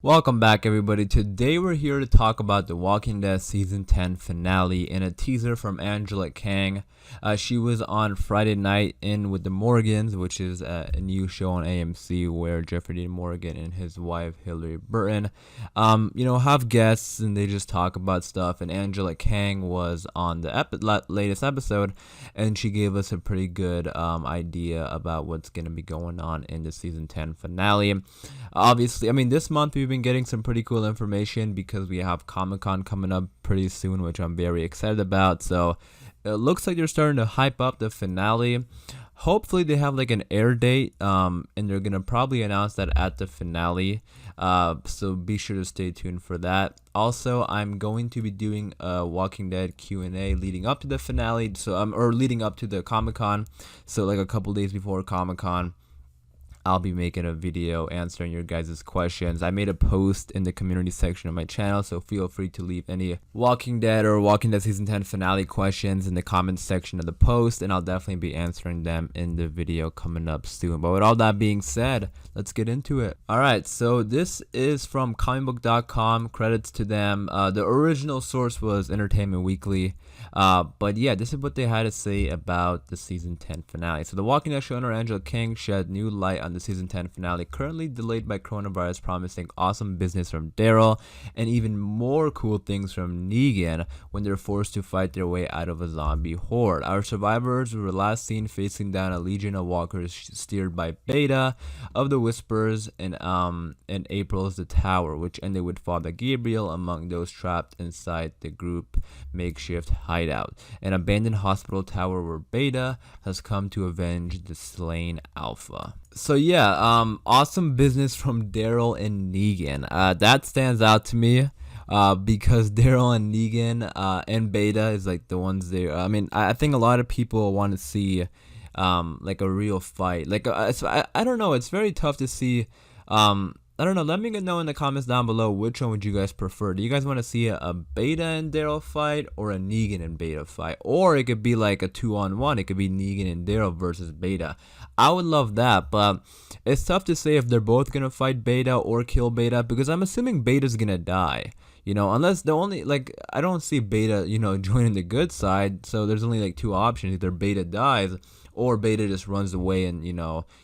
Welcome back, everybody. Today we're here to talk about The Walking Dead Season 10 finale and a teaser from Angela Kang. She was on Friday night in with the Morgans, which is a new show on AMC where Jeffrey Dean Morgan and his wife Hillary Burton, have guests and they just talk about stuff. And Angela Kang was on the latest episode, and she gave us a pretty good idea about what's going to be going on in the Season 10 finale. Obviously, this month we've been getting some pretty cool information because we have Comic-Con coming up pretty soon, which I'm very excited about. So it looks like they're starting to hype up the finale. Hopefully they have like an air date, and they're gonna probably announce that at the finale. So be sure to stay tuned for that. Also, I'm going to be doing a Walking Dead Q&A leading up to the finale, or leading up to the Comic-Con. So like a couple days before Comic-Con, I'll be making a video answering your guys' questions. I made a post in the community section of my channel, so feel free to leave any Walking Dead or Walking Dead Season 10 finale questions in the comments section of the post, and I'll definitely be answering them in the video coming up soon. But with all that being said, let's get into it. Alright, so this is from comicbook.com. Credits to them. The original source was Entertainment Weekly. But yeah, this is what they had to say about the Season 10 finale. So the Walking Dead showrunner Angela Kang shed new light on the Season 10 finale, currently delayed by coronavirus, promising awesome business from Daryl and even more cool things from Negan when they're forced to fight their way out of a zombie horde. Our survivors were last seen facing down a legion of walkers steered by Beta of the Whispers and April's The Tower, which ended with Father Gabriel among those trapped inside the group makeshift hideout, an abandoned hospital tower where Beta has come to avenge the slain Alpha. So yeah, awesome business from Daryl and Negan. That stands out to me because Daryl and Negan and Beta is like the ones there. I think a lot of people want to see like a real fight. Like I don't know, it's very tough to see. I don't know. Let me know in the comments down below which one would you guys prefer. Do you guys want to see a Beta and Daryl fight or a Negan and Beta fight? Or it could be like a 2-on-1. It could be Negan and Daryl versus Beta. I would love that, but it's tough to say if they're both gonna fight Beta or kill Beta because I'm assuming Beta's gonna die. Unless I don't see Beta, joining the good side. So there's only like two options: either Beta dies or Beta just runs away and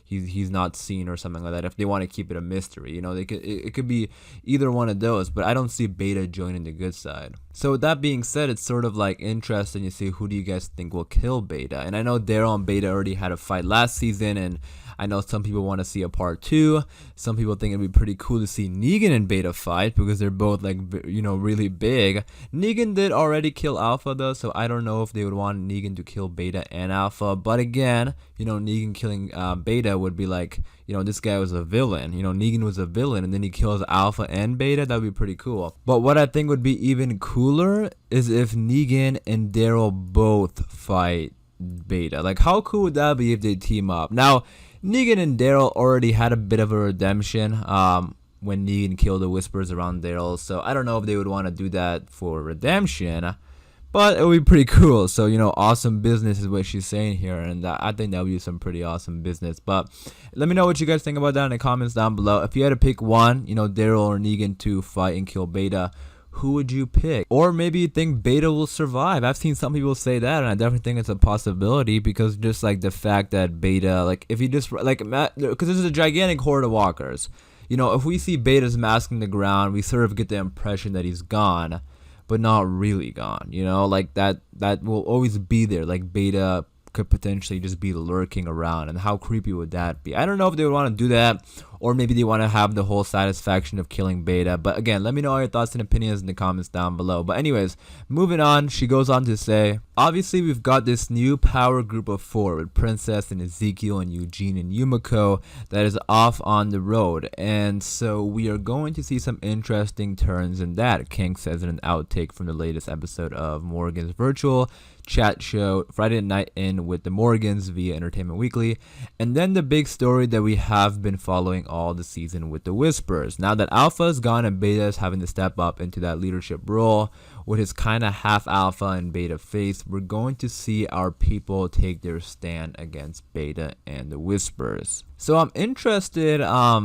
he's not seen or something like that. If they want to keep it a mystery, it could be either one of those. But I don't see Beta joining the good side. So with that being said, it's sort of like interesting to see who do you guys think will kill Beta. And I know Daryl and Beta already had a fight last season, and I know some people want to see a part 2. Some people think it'd be pretty cool to see Negan and Beta fight because they're both like really big. Negan did already kill Alpha though, so I don't know if they would want Negan to kill Beta and Alpha. But again, Negan killing Beta would be like, this guy was a villain. Negan was a villain, and then he kills Alpha and Beta. That'd be pretty cool. But what I think would be even cooler is if Negan and Daryl both fight Beta. Like, how cool would that be if they team up? Now, Negan and Daryl already had a bit of a redemption when Negan killed the Whispers around Daryl, so I don't know if they would want to do that for redemption, but it would be pretty cool. So awesome business is what she's saying here, and I think that would be some pretty awesome business. But let me know what you guys think about that in the comments down below. If you had to pick one, Daryl or Negan to fight and kill Beta, who would you pick? Or maybe you think Beta will survive. I've seen some people say that, and I definitely think it's a possibility because just like the fact that Beta, like if you just like, because this is a gigantic horde of walkers. If we see Beta's mask in the ground, we sort of get the impression that he's gone, but not really gone. Like that will always be there. Like Beta could potentially just be lurking around, and how creepy would that be? I don't know if they would want to do that, or maybe they want to have the whole satisfaction of killing Beta. But again, let me know all your thoughts and opinions in the comments down below. But anyways, moving on, she goes on to say, obviously we've got this new power group of 4 with Princess and Ezekiel and Eugene and Yumiko that is off on the road, and so we are going to see some interesting turns in that, King says in an outtake from the latest episode of Morgan's virtual chat show Friday Night In with the Morgans via Entertainment Weekly. And then the big story that we have been following all the season with the Whispers. Now that Alpha is gone and Beta is having to step up into that leadership role with his kind of half Alpha and Beta face, we're going to see our people take their stand against Beta and the Whispers. So I'm interested,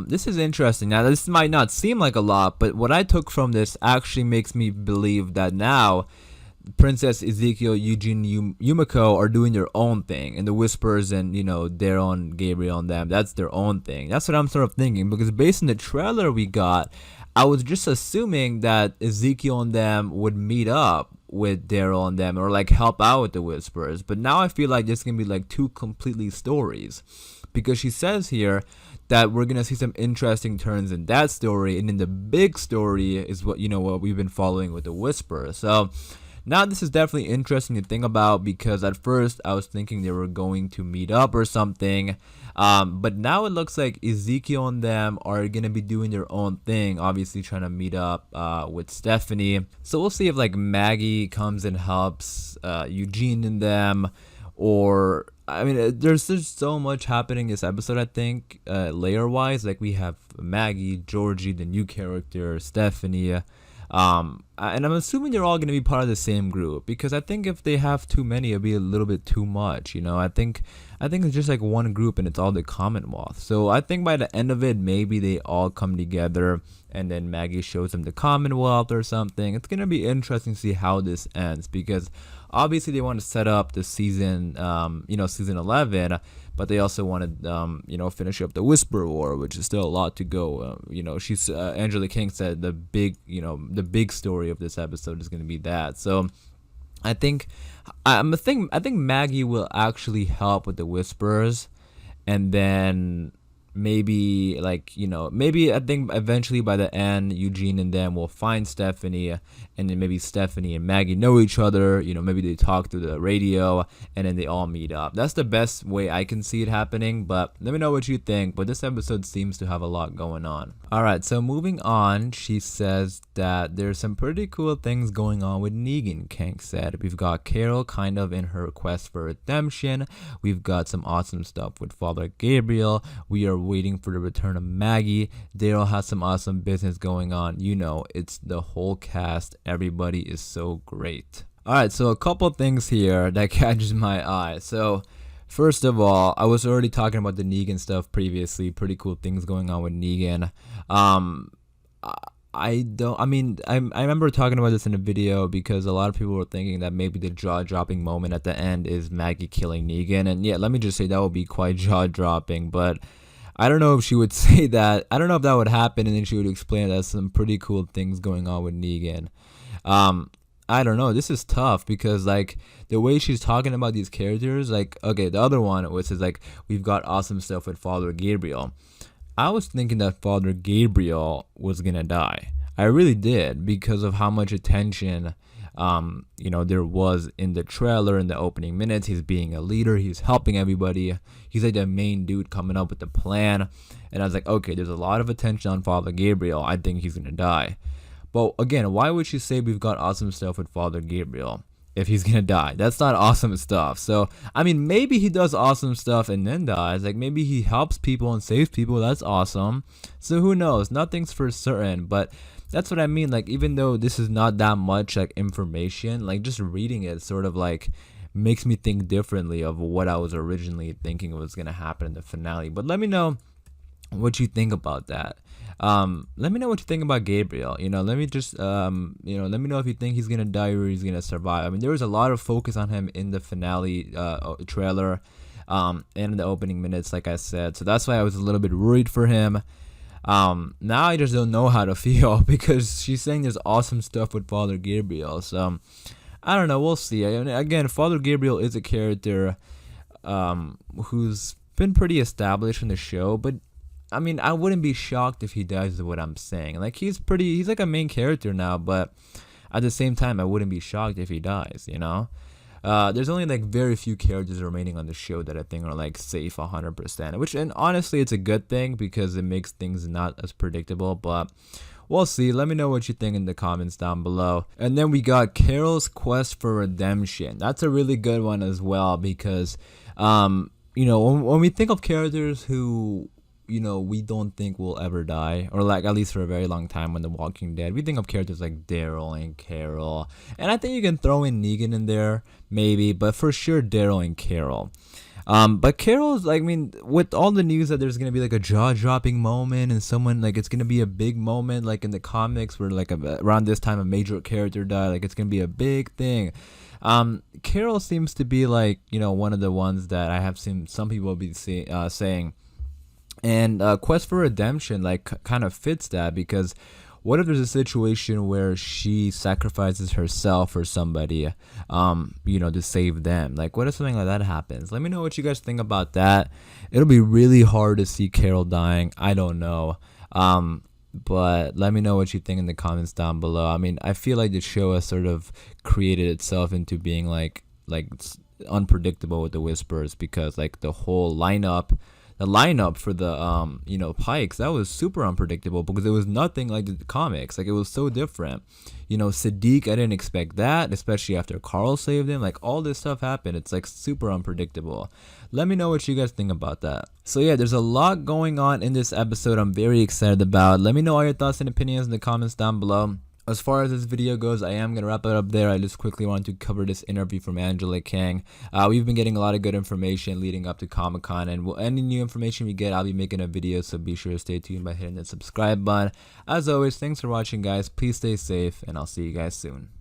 this is interesting. Now this might not seem like a lot, but what I took from this actually makes me believe that now Princess Ezekiel, Eugene, Yumiko are doing their own thing, and the Whispers and Daryl and Gabriel and them, that's their own thing. That's what I'm sort of thinking, because based on the trailer we got, I was just assuming that Ezekiel and them would meet up with Daryl and them, or like help out with the Whispers. But now I feel like there's gonna be like two completely stories, because she says here that we're gonna see some interesting turns in that story, and then the big story is what what we've been following with the Whispers. So now this is definitely interesting to think about, because at first I was thinking they were going to meet up or something, but now it looks like Ezekiel and them are going to be doing their own thing, obviously trying to meet up with Stephanie. So we'll see if like Maggie comes and helps Eugene and them, or I mean there's just so much happening this episode, I think, layer wise. Like we have Maggie, Georgie, the new character, Stephanie, and I'm assuming they're all going to be part of the same group, because I think if they have too many, it'll be a little bit too much. I think it's just like one group and it's all the Commonwealth. So I think by the end of it, maybe they all come together and then Maggie shows them the Commonwealth or something. It's going to be interesting to see how this ends, because obviously they want to set up the season, season 11, but they also want to, finish up the Whisper War, which is still a lot to go. She's Angela King said the big story of this episode is going to be that. So I think Maggie will actually help with the Whispers, and then maybe I think eventually by the end Eugene and them will find Stephanie, and then maybe Stephanie and Maggie know each other, maybe they talk through the radio and then they all meet up. That's the best way I can see it happening, but let me know what you think. But this episode seems to have a lot going on. Alright, so moving on, she says that there's some pretty cool things going on with Negan, Kank said. We've got Carol kind of in her quest for redemption. We've got some awesome stuff with Father Gabriel. We are waiting for the return of Maggie. Daryl has some awesome business going on. It's the whole cast. Everybody is so great. Alright, so a couple things here that catches my eye. So first of all, I was already talking about the Negan stuff previously. Pretty cool things going on with Negan. I remember talking about this in a video, because a lot of people were thinking that maybe the jaw-dropping moment at the end is Maggie killing Negan. And yeah, let me just say that would be quite jaw-dropping, but I don't know if she would say that. I don't know if that would happen, and then she would explain that there's some pretty cool things going on with Negan. I don't know. This is tough, because like the way she's talking about these characters, like, okay, the other one which is like, we've got awesome stuff with Father Gabriel. I was thinking that Father Gabriel was gonna die. I really did, because of how much attention there was in the trailer, in the opening minutes. He's being a leader, he's helping everybody, he's like the main dude coming up with the plan, and I was like, okay, there's a lot of attention on Father Gabriel. I think he's gonna die. But again, why would she say we've got awesome stuff with Father Gabriel if he's gonna die? That's not awesome stuff. So I mean, maybe he does awesome stuff and then dies. Like maybe he helps people and saves people. That's awesome. So who knows? Nothing's for certain, but that's what I mean. Like, even though this is not that much like information, like just reading it sort of like makes me think differently of what I was originally thinking was gonna happen in the finale. But let me know what you think about that. Let me know what you think about Gabriel. Let me just let me know if you think he's gonna die or he's gonna survive. I mean, there was a lot of focus on him in the finale trailer, and in the opening minutes, like I said. So that's why I was a little bit worried for him. Now I just don't know how to feel, because she's saying there's awesome stuff with Father Gabriel. So I don't know. We'll see. Again, Father Gabriel is a character who's been pretty established in the show, but I mean, I wouldn't be shocked if he dies, is what I'm saying. Like, he's like a main character now, but at the same time, I wouldn't be shocked if he dies, There's only like very few characters remaining on the show that I think are like safe 100%, and honestly, it's a good thing, because it makes things not as predictable, but we'll see. Let me know what you think in the comments down below. And then we got Carol's quest for redemption. That's a really good one as well, because when we think of characters who we don't think will ever die, or like at least for a very long time on The Walking Dead. We think of characters like Daryl and Carol, and I think you can throw in Negan in there maybe, but for sure Daryl and Carol. But Carol's like, I mean, with all the news that there's gonna be like a jaw-dropping moment and someone like it's gonna be a big moment like in the comics where like around this time a major character died, like it's gonna be a big thing. Carol seems to be like one of the ones that I have seen some people be saying, and Quest for Redemption like kind of fits that, because what if there's a situation where she sacrifices herself for somebody, to save them? Like, what if something like that happens? Let me know what you guys think about that. It'll be really hard to see Carol dying. I don't know. But let me know what you think in the comments down below. I mean, I feel like the show has sort of created itself into being like unpredictable with the Whispers, because like the whole lineup for the Pikes, that was super unpredictable because it was nothing like the comics. Like, it was so different. Sadiq, I didn't expect that, especially after Carl saved him. Like, all this stuff happened. It's like super unpredictable. Let me know what you guys think about that. So yeah, there's a lot going on in this episode I'm very excited about. Let me know all your thoughts and opinions in the comments down below. As far as this video goes, I am going to wrap it up there. I just quickly want to cover this interview from Angela Kang. We've been getting a lot of good information leading up to Comic-Con, and any new information we get, I'll be making a video, so be sure to stay tuned by hitting the subscribe button. As always, thanks for watching, guys. Please stay safe, and I'll see you guys soon.